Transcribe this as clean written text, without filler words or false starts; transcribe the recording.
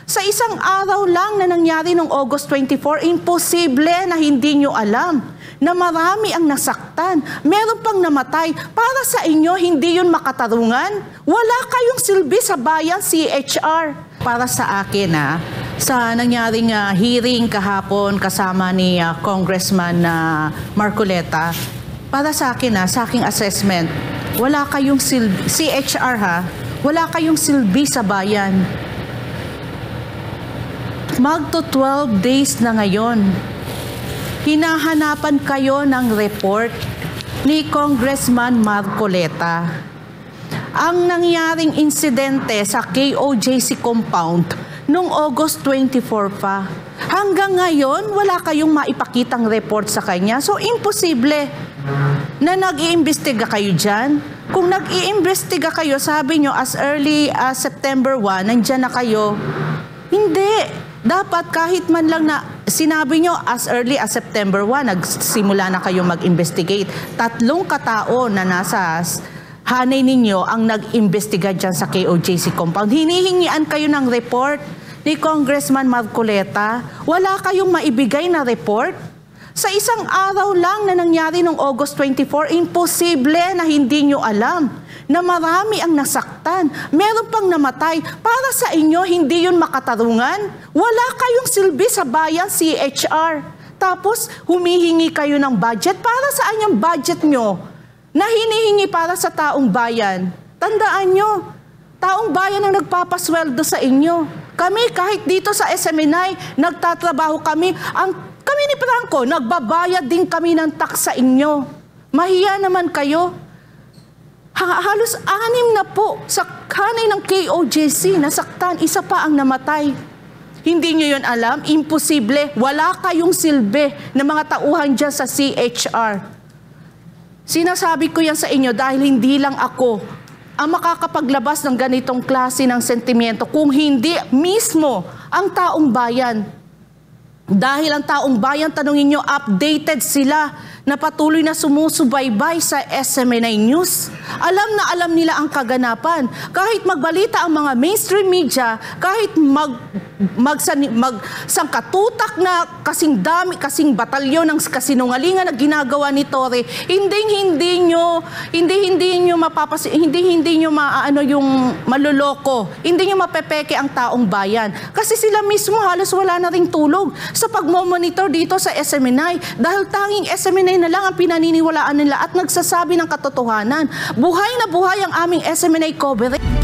Sa isang araw lang na nangyari noong August 24, imposible na hindi nyo alam na marami ang nasaktan. Meron pang namatay. Para sa inyo, hindi yun makatarungan? Wala kayong silbi sa bayan, CHR. Para sa akin, sa nangyaring hearing kahapon kasama ni Congressman Marcoleta, para sa akin, sa aking assessment, wala kayong silbi, CHR wala kayong silbi sa bayan. Magto 12 days na ngayon. Hinahanapan kayo ng report ni Congressman Marcoleta. Ang nangyaring insidente sa KOJC compound noong August 24 pa. Hanggang ngayon, wala kayong maipakitang report sa kanya. So, imposible na nag-iimbestiga kayo dyan. Kung nag-iimbestiga kayo, sabi nyo as early as September 1, nandyan na kayo. Hindi. Dapat kahit man lang na sinabi nyo as early as September 1, nagsimula na kayong mag-investigate. 3 katao na nasa hanay ninyo ang nag-imbestiga dyan sa KOJC compound. Hinihingian kayo ng report ni Congressman Marcoleta. Wala kayong maibigay na report? Sa isang araw lang na nangyari noong August 24, imposible na hindi nyo alam na marami ang nasaktan. Meron pang namatay. Para sa inyo, hindi yun makatarungan? Wala kayong silbi sa bayan, CHR. Tapos, humihingi kayo ng budget. Para saan yung budget nyo na hinihingi para sa taong bayan? Tandaan nyo, taong bayan ang nagpapasweldo sa inyo. Kami, kahit dito sa SMNI, nagtatrabaho kami. Kami ni Franco, nagbabayad din kami ng tax sa inyo. Mahiya naman kayo. Halos 6 na po sa hanay ng KOJC nasaktan, 1 pa ang namatay. Hindi nyo yun alam? Imposible. Wala kayong silbi ng mga tauhan dyan sa CHR. Sinasabi ko yan sa inyo dahil hindi lang ako ang makakapaglabas ng ganitong klase ng sentimiento kung hindi mismo ang taong bayan. Dahil ang taong bayan, tanungin nyo, updated sila na patuloy na sumusubaybay sa SMNI News. Alam na alam nila ang kaganapan. Kahit magbalita ang mga mainstream media, kahit magsangkatutak na kasing dami, kasing batalyon ng kasinungalingan na ginagawa ni Torre, hindi nyo yung maluloko. Hindi nyo mapepeke ang taong bayan. Kasi sila mismo halos wala na ring tulog sa pagmomonitor dito sa SMNI dahil tanging SMNI na lang ang pinaniniwalaan nila at nagsasabi ng katotohanan. Buhay na buhay ang aming SMNI coverage.